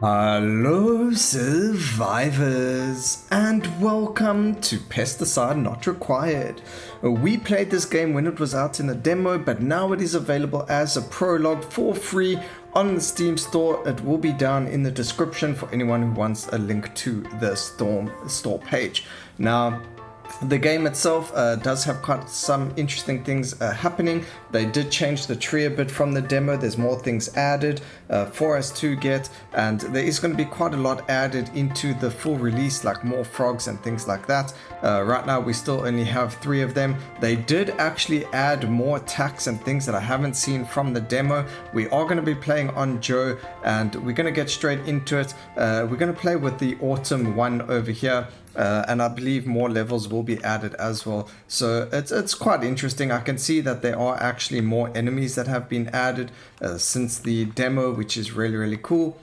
Hello survivors and welcome to Pesticide Not Required. We played this game when it was out in the demo, but now it is available as a prologue for free on the Steam store. It will be down in the description for anyone who wants a link to the store page. Now, the game itself does have quite some interesting things happening. They did change the tree a bit from the demo. There's more things added for us to get, and there is going to be quite a lot added into the full release, like more frogs and things like that. Right now we still only have 3 of them. They did actually add more attacks and things that I haven't seen from the demo. We are going to be playing on Joe, and we're going to get straight into it. We're going to play with the autumn one over here. And I believe more levels will be added as well. So it's quite interesting. I can see that there are actually more enemies that have been added since the demo, which is really cool.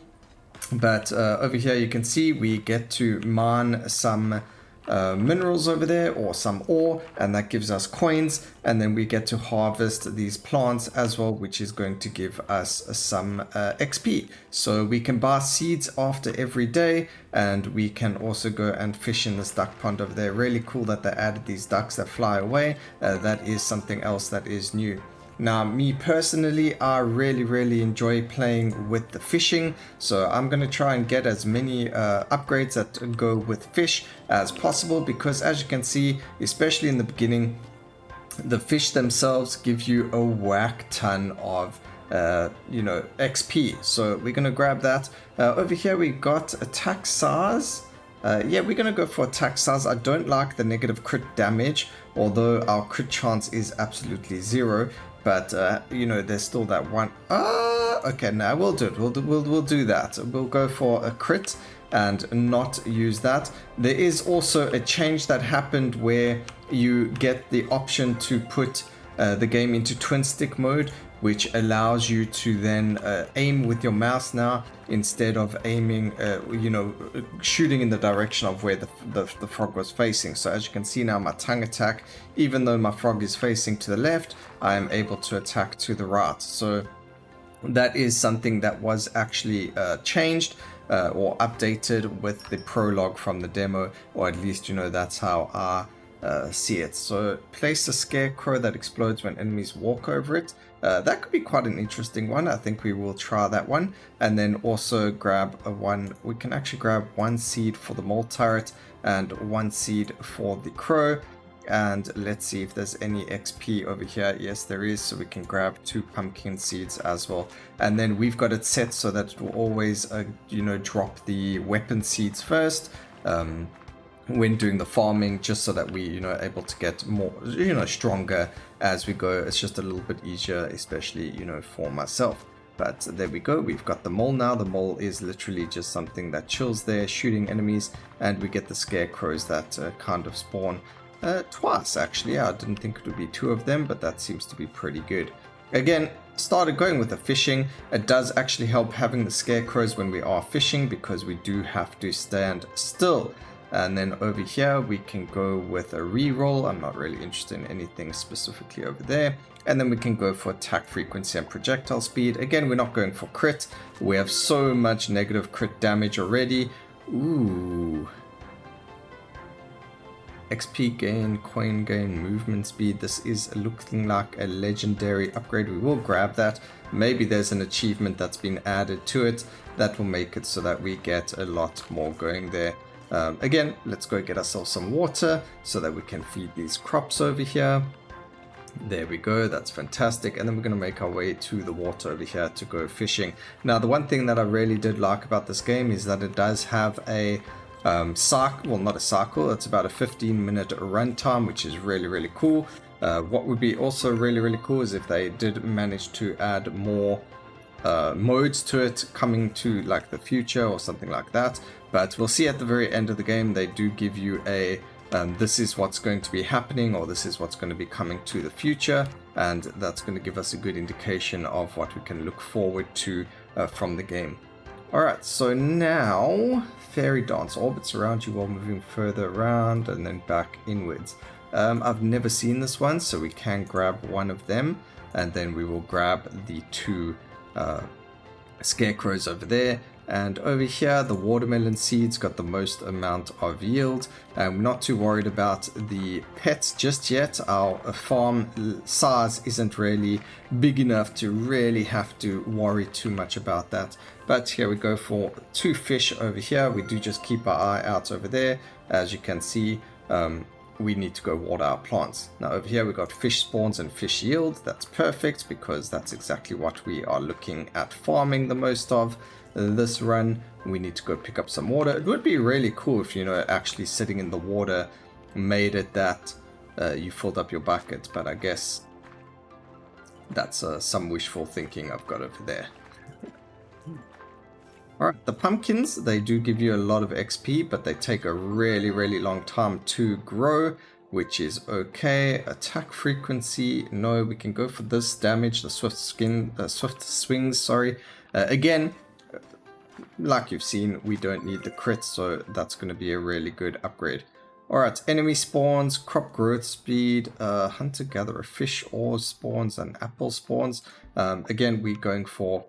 But over here you can see we get to mine some minerals over there, or some ore, and that gives us coins, and then we get to harvest these plants as well, which is going to give us some XP. So we can buy seeds after every day, and we can also go and fish in this duck pond over there. Really cool that they added these ducks that fly away. That is something else that is new. Now, me personally, I really enjoy playing with the fishing, so I'm going to try and get as many upgrades that go with fish as possible, because as you can see, especially in the beginning, the fish themselves give you a whack ton of XP. So we're going to grab that. Over here we got attack size. Yeah, we're going to go for attack size. I don't like the negative crit damage, although our crit chance is absolutely 0. But there's still that one. Okay, now we'll do it. We'll do that. We'll go for a crit and not use that. There is also a change that happened where you get the option to put the game into twin stick mode, which allows you to then aim with your mouse now, instead of aiming, shooting in the direction of where the frog was facing. So as you can see now, my tongue attack, even though my frog is facing to the left, I am able to attack to the right. So that is something that was actually changed or updated with the prologue from the demo, or at least, that's how I see it. So place a scarecrow that explodes when enemies walk over it. That could be quite an interesting one. I think we will try that one. And then also grab we can actually grab 1 seed for the mole turret and 1 seed for the crow. And let's see if there's any XP over here. Yes, there is. So we can grab 2 pumpkin seeds as well. And then we've got it set so that it will always, drop the weapon seeds first. When doing the farming, just so that we able to get more stronger as we go. It's just a little bit easier, especially for myself. But there we go, we've got the mole now. The mole is literally just something that chills there shooting enemies, and we get the scarecrows that kind of spawn twice actually. I didn't think it would be 2 of them, but that seems to be pretty good. Again, started going with the fishing. It does actually help having the scarecrows when we are fishing, because we do have to stand still. And then over here we can go with a reroll. I'm not really interested in anything specifically over there. And then we can go for attack frequency and projectile speed. Again, we're not going for crit. We have so much negative crit damage already. Ooh. XP gain, coin gain, movement speed. This is looking like a legendary upgrade. We will grab that. Maybe there's an achievement that's been added to it that will make it so that we get a lot more going there. Again, let's go get ourselves some water so that we can feed these crops over here. There we go, that's fantastic. And then we're going to make our way to the water over here to go fishing. Now, the one thing that I really did like about this game is that it does have a cycle, well, not a cycle, it's about a 15-minute runtime, which is really cool. What would be also really cool is if they did manage to add more modes to it, coming to like the future or something like that. But we'll see at the very end of the game. They do give you a this is what's going to be happening, or this is what's going to be coming to the future, and that's going to give us a good indication of what we can look forward to from the game. Alright, so now fairy dance orbits around you while moving further around and then back inwards. I've never seen this one, so we can grab one of them, and then we will grab the 2 scarecrows over there. And over here, the watermelon seeds got the most amount of yield. I'm not too worried about the pets just yet. Our farm size isn't really big enough to really have to worry too much about that. But here we go for 2 fish over here. We do just keep our eye out over there. As you can see, we need to go water our plants. Now over here we got fish spawns and fish yield. That's perfect because that's exactly what we are looking at farming the most of this run. We need to go pick up some water. It would be really cool if, you know, actually sitting in the water made it that you filled up your bucket, but I guess that's some wishful thinking I've got over there. Alright, the pumpkins, they do give you a lot of XP, but they take a really long time to grow, which is okay. Attack frequency, no, we can go for this damage, the swift swings, sorry. Again, like you've seen, we don't need the crit, so that's going to be a really good upgrade. Alright, enemy spawns, crop growth speed, hunter-gatherer, fish ore spawns, and apple spawns. Again, we're going for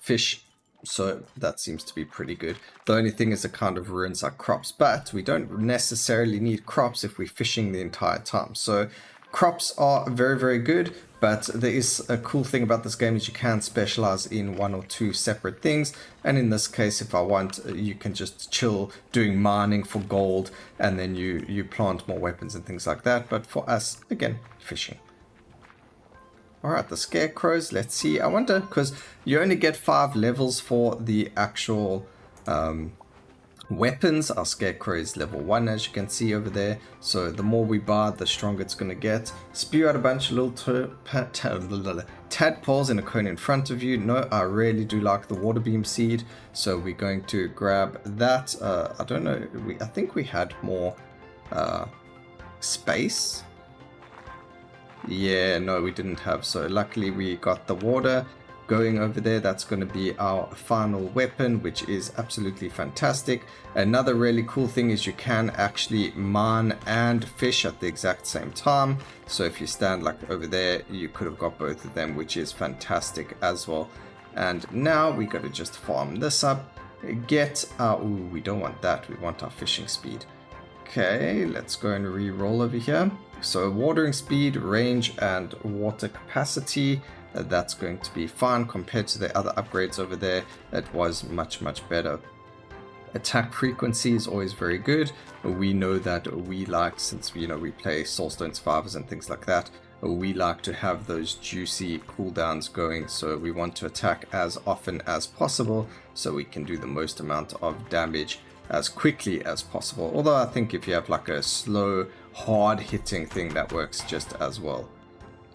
fish, so that seems to be pretty good. The only thing is it kind of ruins our crops, but we don't necessarily need crops if we're fishing the entire time. So crops are very good, but there is a cool thing about this game is you can specialize in 1 or 2 separate things. And in this case, if I want, you can just chill doing mining for gold, and then you plant more weapons and things like that. But for us, again, fishing. Alright, the scarecrows, let's see. I wonder, because you only get 5 levels for the actual weapons. Our scarecrow is level 1, as you can see over there. So the more we buy, the stronger it's going to get. Spew out a bunch of little tadpoles in a cone in front of you. No, I really do like the water beam seed. So we're going to grab that. I don't know, I think we had more space. Yeah, no, we didn't have. So luckily we got the water going over there. That's going to be our final weapon, which is absolutely fantastic. Another really cool thing is you can actually mine and fish at the exact same time. So if you stand like over there, you could have got both of them, which is fantastic as well. And now we got to just farm this up. Get our... Ooh, we don't want that. We want our fishing speed. Okay, let's go and re-roll over here. So watering speed, range, and water capacity, that's going to be fine compared to the other upgrades over there. It was much better. Attack frequency is always very good. We know that we like, since you know we play Soulstone Survivors and things like that, we like to have those juicy cooldowns going. So we want to attack as often as possible so we can do the most amount of damage as quickly as possible. Although I think if you have like a slow, hard hitting thing, that works just as well.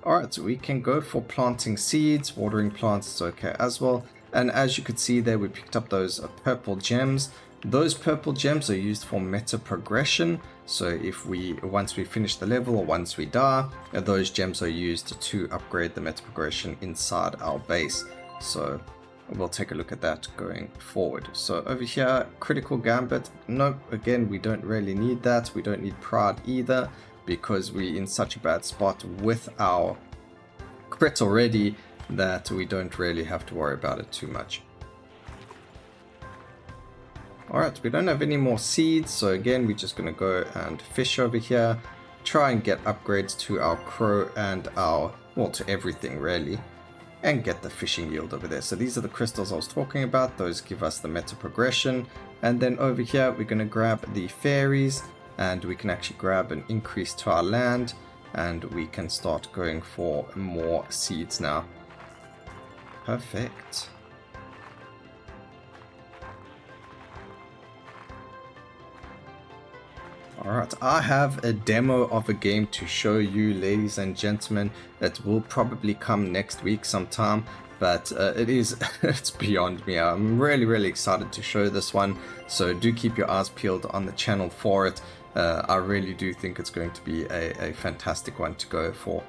Alright, so we can go for planting seeds. Watering plants is okay as well. And as you could see there, we picked up those purple gems. Those purple gems are used for meta progression. So if once we finish the level or once we die, those gems are used to upgrade the meta progression inside our base. So we'll take a look at that going forward. So over here, critical gambit. Nope, again, we don't really need that. We don't need pride either, because we're in such a bad spot with our crit already that we don't really have to worry about it too much. Alright, we don't have any more seeds, so again, we're just going to go and fish over here, try and get upgrades to our crow and our, well, to everything really, and get the fishing yield over there. So these are the crystals I was talking about. Those give us the meta progression. And then over here, we're going to grab the fairies, and we can actually grab an increase to our land, and we can start going for more seeds now. Perfect. Alright, I have a demo of a game to show you, ladies and gentlemen. It will probably come next week sometime, but it's beyond me. I'm really excited to show this one, so do keep your eyes peeled on the channel for it. I really do think it's going to be a fantastic one to go for.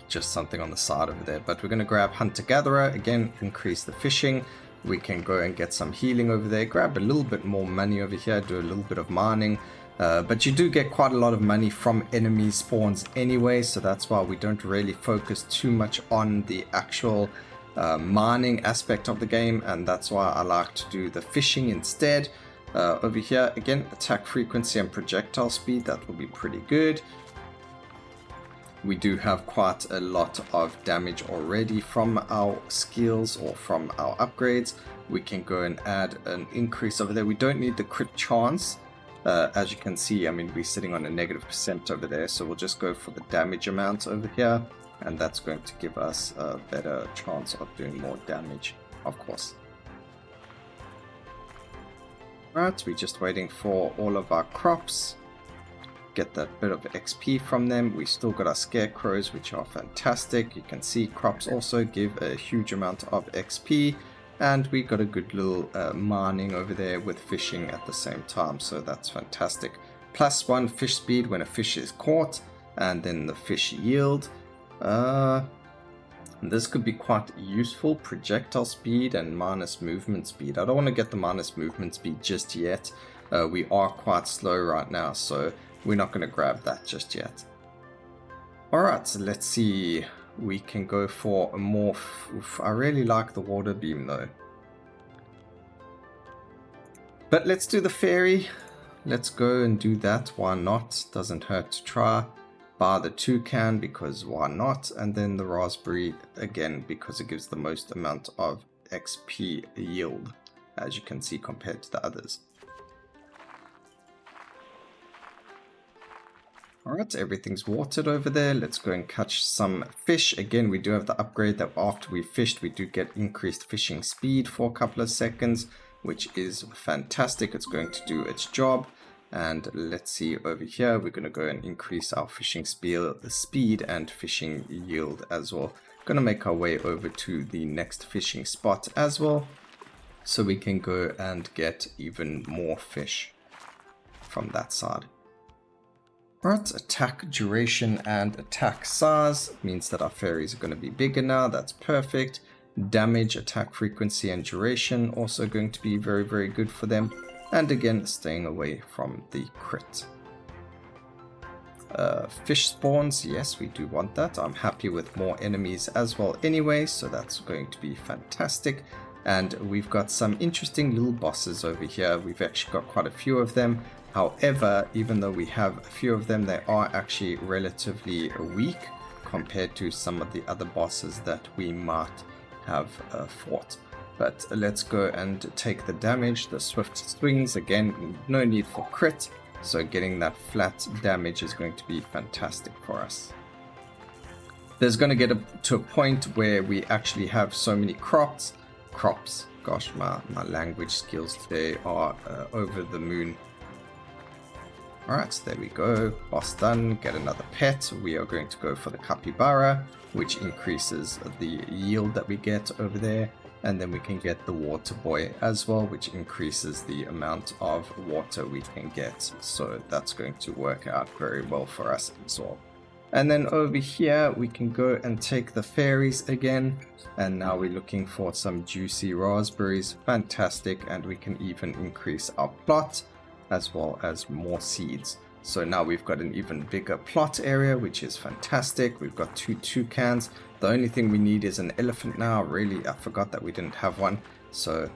Just something on the side over there, but we're going to grab hunter-gatherer, again, increase the fishing. We can go and get some healing over there, grab a little bit more money over here, do a little bit of mining. But you do get quite a lot of money from enemy spawns anyway, so that's why we don't really focus too much on the actual mining aspect of the game, and that's why I like to do the fishing instead. Over here, again, attack frequency and projectile speed, that will be pretty good. We do have quite a lot of damage already from our skills or from our upgrades. We can go and add an increase over there. We don't need the crit chance. As you can see, I mean, we're sitting on a -% over there, so we'll just go for the damage amount over here, and that's going to give us a better chance of doing more damage, of course. Right, we're just waiting for all of our crops. Get that bit of XP from them. We still got our scarecrows, which are fantastic. You can see crops also give a huge amount of XP, and we got a good little mining over there with fishing at the same time, so that's fantastic. +1 fish speed when a fish is caught, and then the fish yield. This could be quite useful. Projectile speed and minus movement speed. I don't want to get the minus movement speed just yet. We are quite slow right now, so we're not going to grab that just yet. Alright, so let's see. We can go for a more... I really like the water beam though. But let's do the fairy. Let's go and do that. Why not? Doesn't hurt to try. Buy the toucan because why not? And then the raspberry again because it gives the most amount of XP yield, as you can see, compared to the others. Alright, everything's watered over there. Let's go and catch some fish. Again, we do have the upgrade that after we fished, we do get increased fishing speed for a couple of seconds, which is fantastic. It's going to do its job. And let's see over here, we're going to go and increase our fishing speed and fishing yield as well. Going to make our way over to the next fishing spot as well, so we can go and get even more fish from that side. Right, attack duration and attack size means that our fairies are going to be bigger now. That's perfect. Damage, attack frequency and duration also going to be very, very good for them. And again, staying away from the crit. Fish spawns, yes, we do want that. I'm happy with more enemies as well anyway, so that's going to be fantastic. And we've got some interesting little bosses over here. We've actually got quite a few of them. However, even though we have a few of them, they are actually relatively weak compared to some of the other bosses that we might have fought. But let's go and take the damage. The swift swings, again, no need for crit, so getting that flat damage is going to be fantastic for us. There's going to get to a point where we actually have so many crops. Gosh, my language skills today are over the moon. Alright, so there we go. Boss done. Get another pet. We are going to go for the capybara, which increases the yield that we get over there. And then we can get the water boy as well, which increases the amount of water we can get. So that's going to work out very well for us as well. And then over here, we can go and take the fairies again. And now we're looking for some juicy raspberries. Fantastic. And we can even increase our plot, as well as more seeds. So now we've got an even bigger plot area, which is fantastic. We've got 2 toucans. The only thing we need is an elephant now. Really, I forgot that we didn't have one. So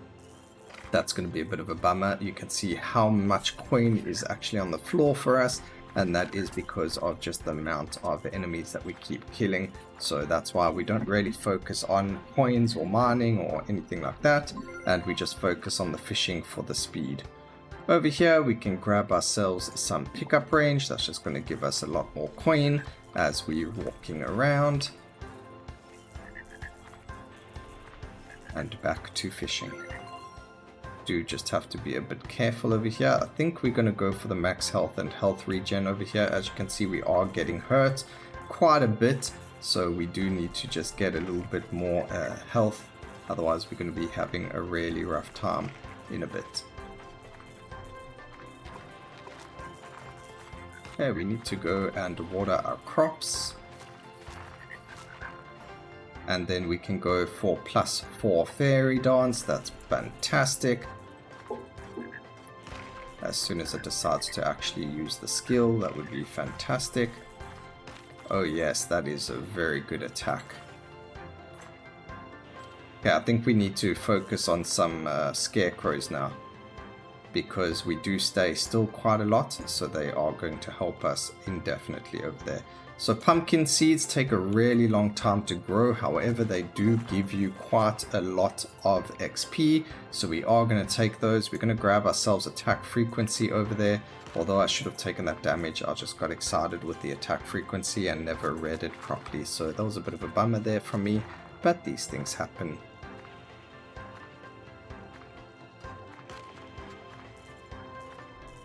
that's going to be a bit of a bummer. You can see how much coin is actually on the floor for us. And that is because of just the amount of enemies that we keep killing. So that's why we don't really focus on coins or mining or anything like that. And we just focus on the fishing for the speed. Over here, we can grab ourselves some pickup range. That's just going to give us a lot more coin as we're walking around. And back to fishing. Do just have to be a bit careful over here. I think we're going to go for the max health and health regen over here. As you can see, we are getting hurt quite a bit. So we do need to just get a little bit more health. Otherwise, we're going to be having a really rough time in a bit. Okay, we need to go and water our crops. And then we can go for +4 fairy dance. That's fantastic. As soon as it decides to actually use the skill, that would be fantastic. Oh yes, that is a very good attack. Okay, I think we need to focus on some scarecrows now, because we do stay still quite a lot, so they are going to help us indefinitely over there. So pumpkin seeds take a really long time to grow, however they do give you quite a lot of XP, so we are going to take those. We're going to grab ourselves attack frequency over there, although I should have taken that damage. I just got excited with the attack frequency and never read it properly, so that was a bit of a bummer there from me, but these things happen.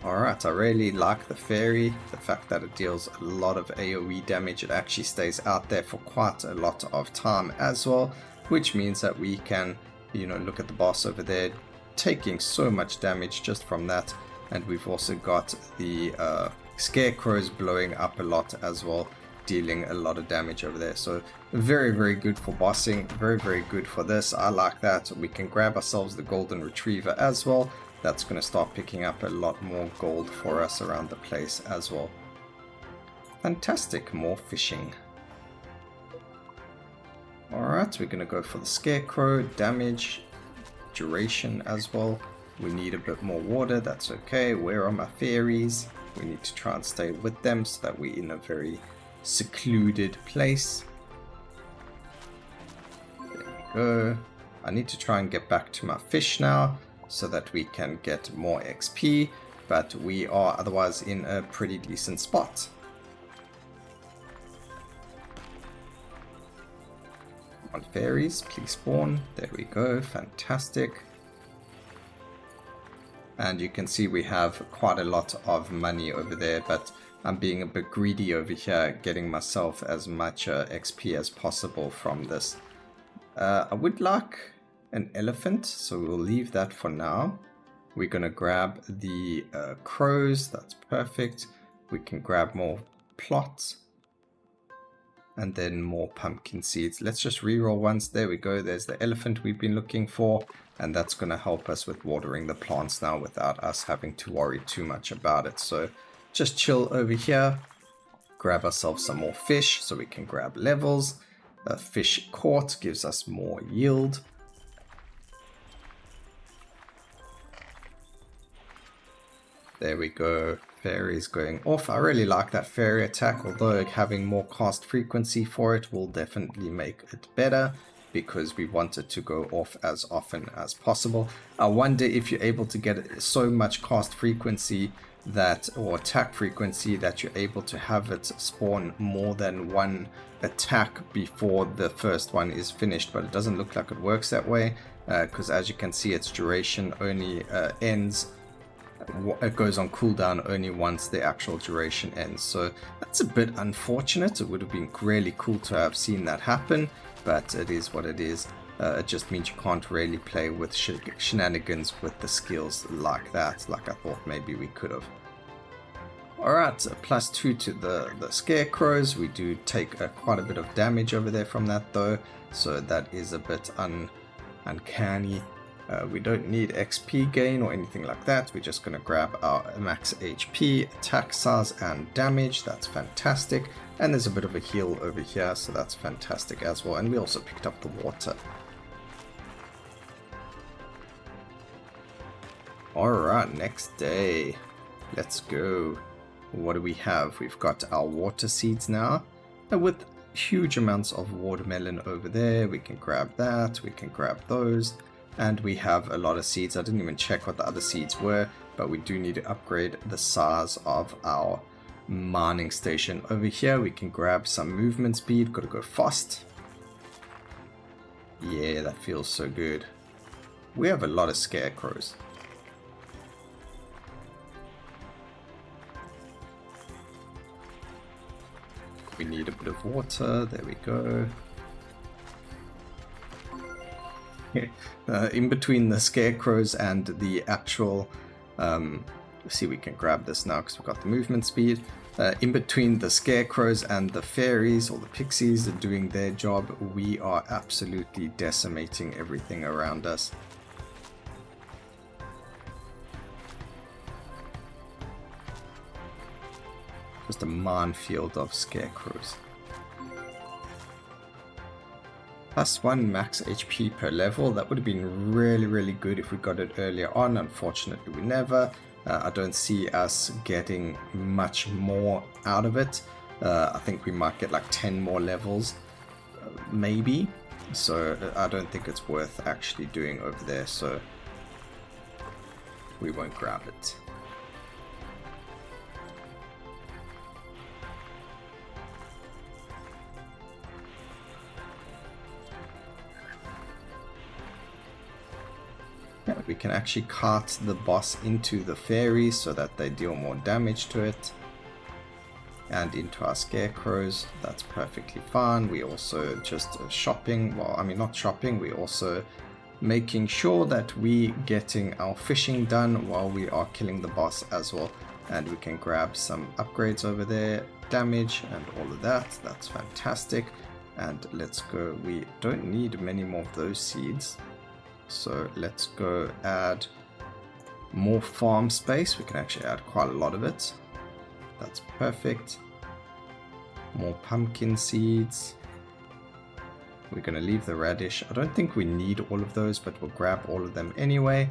Alright, I really like the fairy, the fact that it deals a lot of AoE damage. It actually stays out there for quite a lot of time as well, which means that we can, you know, look at the boss over there taking so much damage just from that. And we've also got the scarecrows blowing up a lot as well, dealing a lot of damage over there. So very, very good for bossing, very, very good for this. I like that. We can grab ourselves the golden retriever as well. That's going to start picking up a lot more gold for us around the place as well. Fantastic, more fishing. Alright, we're going to go for the scarecrow, damage, duration as well. We need a bit more water, that's okay. Where are my fairies? We need to try and stay with them so that we're in a very secluded place. There we go. I need to try and get back to my fish now, so that we can get more XP, but we are otherwise in a pretty decent spot. On fairies, please spawn. There we go, fantastic. And you can see we have quite a lot of money over there, but I'm being a bit greedy over here, getting myself as much XP as possible from this. I would like an elephant, so we'll leave that for now. We're gonna grab the crows, that's perfect. We can grab more plots and then more pumpkin seeds. Let's just reroll once. There we go, there's the elephant we've been looking for, and that's gonna help us with watering the plants now without us having to worry too much about it. So just chill over here, grab ourselves some more fish so we can grab levels. A fish caught gives us more yield. There we go, fairies going off. I really like that fairy attack, although having more cast frequency for it will definitely make it better, because we want it to go off as often as possible. I wonder if you're able to get so much cast frequency that, or attack frequency, that you're able to have it spawn more than one attack before the first one is finished, but it doesn't look like it works that way, because as you can see, its duration only ends. It goes on cooldown only once the actual duration ends, so that's a bit unfortunate. It would have been really cool to have seen that happen, but it is what it is. It just means you can't really play with shenanigans with the skills like that, like I thought maybe we could have. Alright, +2 to the scarecrows. We do take quite a bit of damage over there from that though, so that is a bit uncanny. We don't need XP gain or anything like that. We're just going to grab our max HP, attack size and damage. That's fantastic. And there's a bit of a heal over here, so that's fantastic as well. And we also picked up the water. Alright, next day. Let's go. What do we have? We've got our water seeds now, with huge amounts of watermelon over there. We can grab that. We can grab those. And we have a lot of seeds. I didn't even check what the other seeds were, but we do need to upgrade the size of our mining station. Over here we can grab some movement speed. Gotta go fast. Yeah, that feels so good. We have a lot of scarecrows. We need a bit of water. There we go. In between the scarecrows and the actual see, we can grab this now because we've got the movement speed. In between the scarecrows and the fairies or the pixies doing their job, we are absolutely decimating everything around us. Just a minefield of scarecrows. +1 max HP per level. That would have been really good if we got it earlier on. Unfortunately, we never. I don't see us getting much more out of it. I think we might get like 10 more levels, maybe. So I don't think it's worth actually doing over there. So we won't grab it. We can actually cart the boss into the fairies so that they deal more damage to it. And into our scarecrows, that's perfectly fine. We also just shopping, well, I mean not shopping, we also making sure that we getting our fishing done while we are killing the boss as well. And we can grab some upgrades over there, damage and all of that. That's fantastic. And let's go, we don't need many more of those seeds. So let's go add more farm space. We can actually add quite a lot of it. That's perfect. More pumpkin seeds. We're going to leave the radish. I don't think we need all of those, but we'll grab all of them anyway.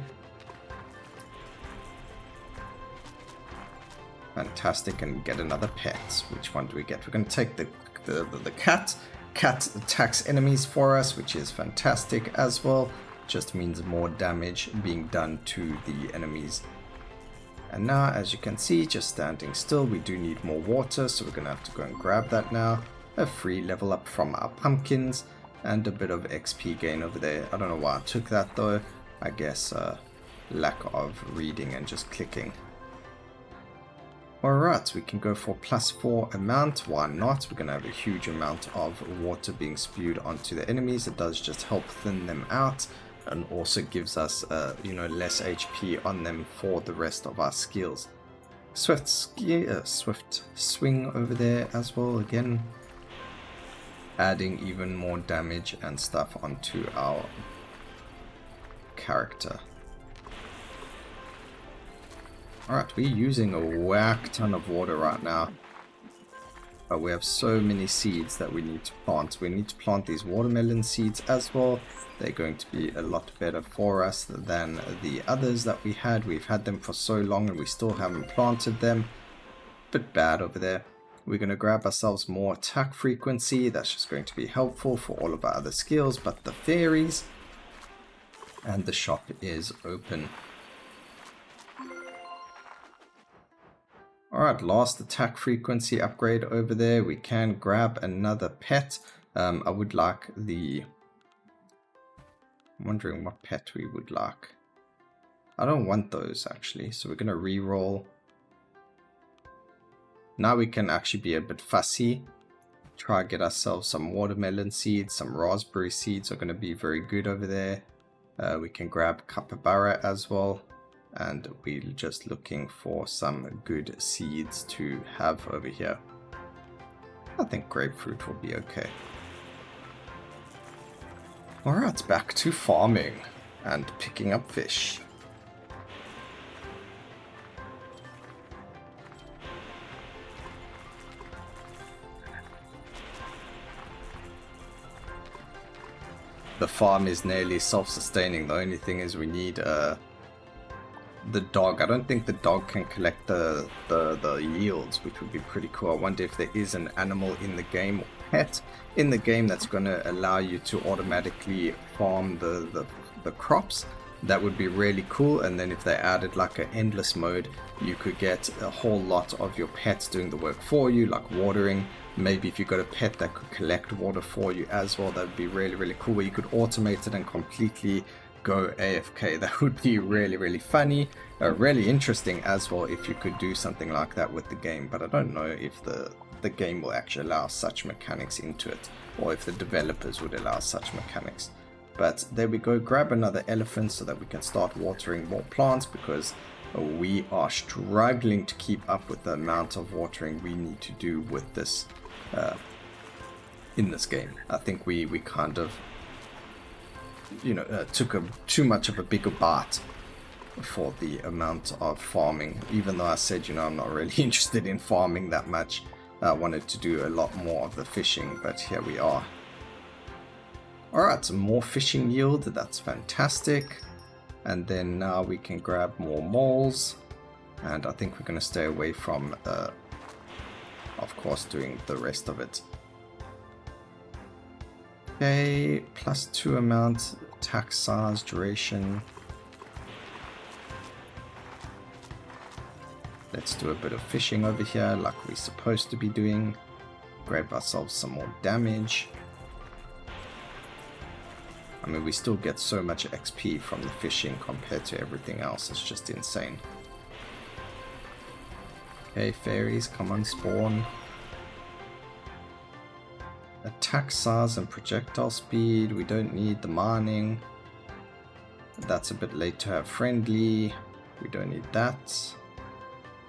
Fantastic, and get another pet. Which one do we get? We're going to take the cat. Cat attacks enemies for us, which is fantastic as well. Just means more damage being done to the enemies. And now, as you can see, just standing still, we do need more water, so we're going to have to go and grab that now. A free level up from our pumpkins, and a bit of XP gain over there. I don't know why I took that though. I guess lack of reading and just clicking. Alright, we can go for +4 amount. Why not? We're going to have a huge amount of water being spewed onto the enemies. It does just help thin them out. And also gives us, less HP on them for the rest of our skills. Swift swing over there as well. Again, adding even more damage and stuff onto our character. Alright, we're using a whack ton of water right now. But we have so many seeds that we need to plant. We need to plant these watermelon seeds as well. They're going to be a lot better for us than the others that we had. We've had them for so long and we still haven't planted them. Bit bad over there. We're going to grab ourselves more attack frequency. That's just going to be helpful for all of our other skills. But the fairies and the shop is open. Alright, last attack frequency upgrade over there. We can grab another pet. I would like the... I'm wondering what pet we would like. I don't want those actually, so we're going to re-roll. Now we can actually be a bit fussy. Try get ourselves some watermelon seeds, some raspberry seeds are going to be very good over there. We can grab capybara as well. And we're just looking for some good seeds to have over here. I think grapefruit will be okay. Alright, back to farming and picking up fish. The farm is nearly self-sustaining. The only thing is we need the dog. I don't think the dog can collect the yields, which would be pretty cool. I wonder if there is an animal in the game, or pet in the game, that's going to allow you to automatically farm the crops. That would be really cool. And then if they added like an endless mode, you could get a whole lot of your pets doing the work for you, like watering. Maybe if you got a pet that could collect water for you as well, that would be really cool, where you could automate it and completely go AFK. That would be really funny, really interesting as well if you could do something like that with the game. But I don't know if the game will actually allow such mechanics into it, or if the developers would allow such mechanics. But there we go, grab another elephant so that we can start watering more plants, because we are struggling to keep up with the amount of watering we need to do with this in this game. I think we kind of took too much of a bigger bite for the amount of farming. Even though I said, I'm not really interested in farming that much. I wanted to do a lot more of the fishing, but here we are. Alright, some more fishing yield, that's fantastic. And then now we can grab more moles. And I think we're going to stay away from, of course, doing the rest of it. Okay, +2 amount, attack size, duration. Let's do a bit of fishing over here like we're supposed to be doing. Grab ourselves some more damage. I mean, we still get so much XP from the fishing compared to everything else. It's just insane. Okay, fairies, come on, spawn. Attack size and projectile speed. We don't need the mining. That's a bit late to have friendly. We don't need that.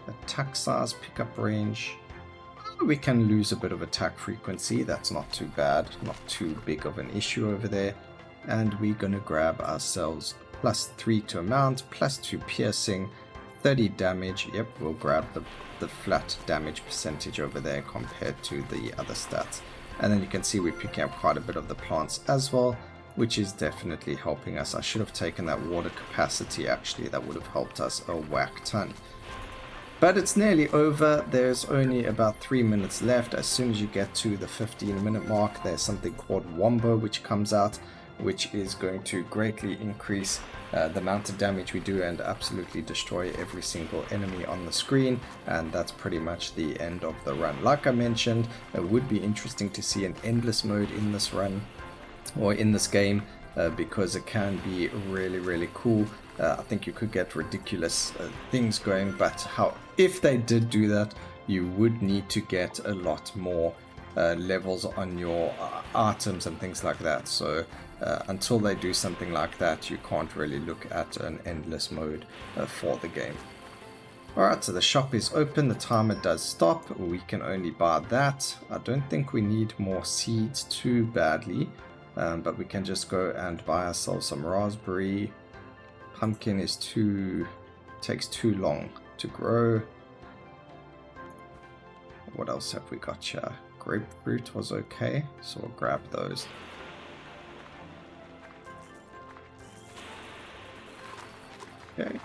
Attack size, pickup range. We can lose a bit of attack frequency. That's not too bad. Not too big of an issue over there. And we're going to grab ourselves +3 to amount, +2 piercing, 30 damage. Yep, we'll grab the flat damage percentage over there compared to the other stats. And then you can see we're picking up quite a bit of the plants as well, which is definitely helping us. I should have taken that water capacity actually. That would have helped us a whack ton. But it's nearly over. There's only about 3 minutes left. As soon as you get to the 15-minute mark, there's something called Wombo which comes out, which is going to greatly increase the amount of damage we do and absolutely destroy every single enemy on the screen. And that's pretty much the end of the run. Like I mentioned, it would be interesting to see an endless mode in this run or in this game because it can be really, really cool. I think you could get ridiculous things going, but if they did do that, you would need to get a lot more levels on your items and things like that. So until they do something like that, you can't really look at an endless mode for the game. Alright, so the shop is open, the timer does stop, we can only buy that. I don't think we need more seeds too badly, but we can just go and buy ourselves some raspberry. Pumpkin is takes too long to grow. What else have we got here? Grapefruit was okay, so we'll grab those. Okay.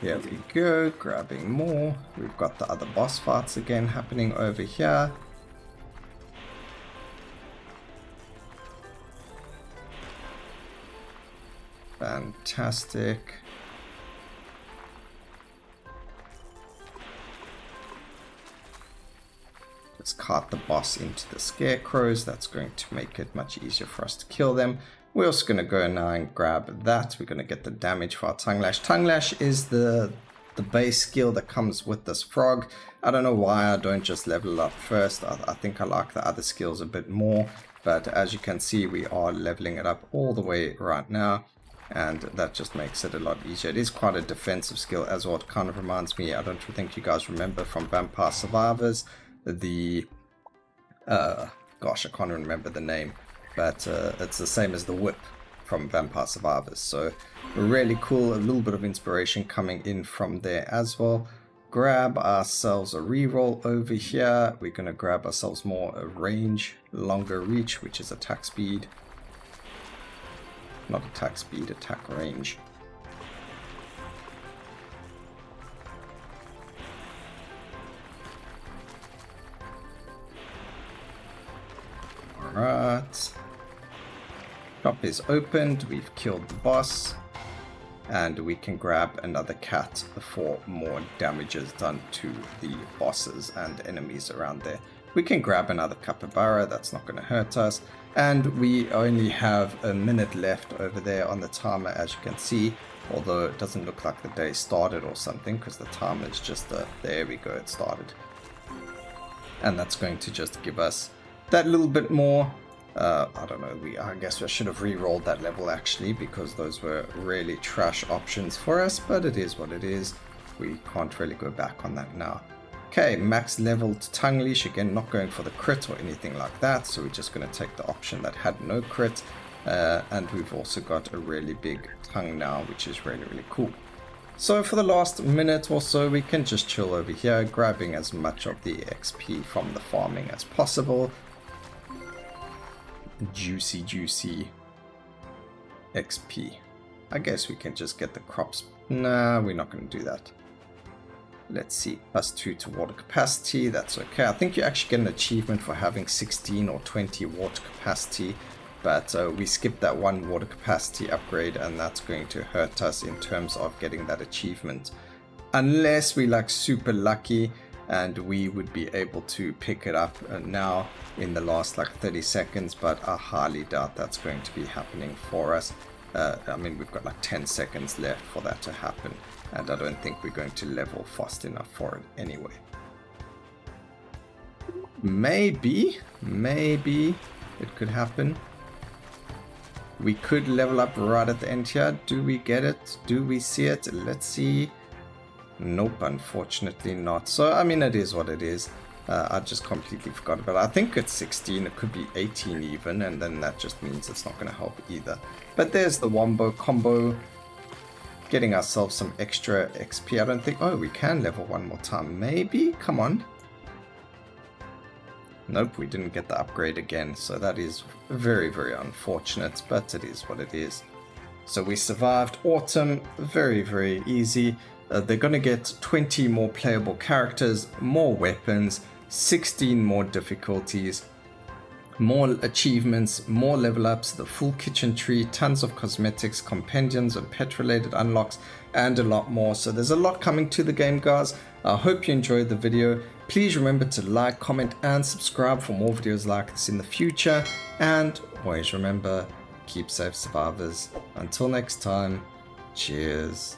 Here we go, grabbing more. We've got the other boss fights again happening over here. Fantastic. Let's cart the boss into the scarecrows. That's going to make it much easier for us to kill them. We're also going to go now and grab that. We're going to get the damage for our Tongue Lash. Tongue Lash is the base skill that comes with this frog. I don't know why I don't just level it up first. I think I like the other skills a bit more. But as you can see, we are leveling it up all the way right now. And that just makes it a lot easier. It is quite a defensive skill as well. It kind of reminds me, I don't think you guys remember from Vampire Survivors, the... gosh, I can't remember the name. But it's the same as the whip from Vampire Survivors. So really cool, a little bit of inspiration coming in from there as well. Grab ourselves a reroll over here. We're going to grab ourselves more a range, longer reach, which is attack speed. Not attack speed, attack range. Alright. Shop is opened, we've killed the boss, and we can grab another cat for more damages done to the bosses and enemies around there. We can grab another capybara, that's not going to hurt us, and we only have a minute left over there on the timer, as you can see, although it doesn't look like the day started or something because the timer is just there we go, it started. And that's going to just give us that little bit more. I don't know, I guess I should have re-rolled that level actually, because those were really trash options for us, but it is what it is. We can't really go back on that now. Okay, max leveled Tongue Leash, again not going for the crit or anything like that, so we're just going to take the option that had no crit, and we've also got a really big tongue now, which is really, really cool. So for the last minute or so, we can just chill over here, grabbing as much of the XP from the farming as possible. Juicy, juicy XP. I guess we can just get the crops. Nah, we're not going to do that. Let's see, +2 to water capacity, that's okay. I think you actually get an achievement for having 16 or 20 water capacity, but we skipped that one water capacity upgrade, and that's going to hurt us in terms of getting that achievement. Unless we like super lucky and we would be able to pick it up now in the last like 30 seconds, but I highly doubt that's going to be happening for us. I mean, we've got like 10 seconds left for that to happen, and I don't think we're going to level fast enough for it anyway. Maybe it could happen. We could level up right at the end here. Do we get it? Do we see it? Let's see. Nope, unfortunately not. So, I mean, it is what it is. I just completely forgot about it. I think it's 16, it could be 18 even, and then that just means it's not going to help either. But there's the wombo combo. Getting ourselves some extra XP. I don't think... Oh, we can level one more time. Maybe? Come on. Nope, we didn't get the upgrade again. So that is very, very unfortunate, but it is what it is. So we survived autumn. Very, very easy. They're going to get 20 more playable characters, more weapons, 16 more difficulties, more achievements, more level ups, the full kitchen tree, tons of cosmetics, compendiums and pet related unlocks, and a lot more. So there's a lot coming to the game, guys. I hope you enjoyed the video. Please remember to like, comment and subscribe for more videos like this in the future. And always remember, keep safe, survivors. Until next time, cheers.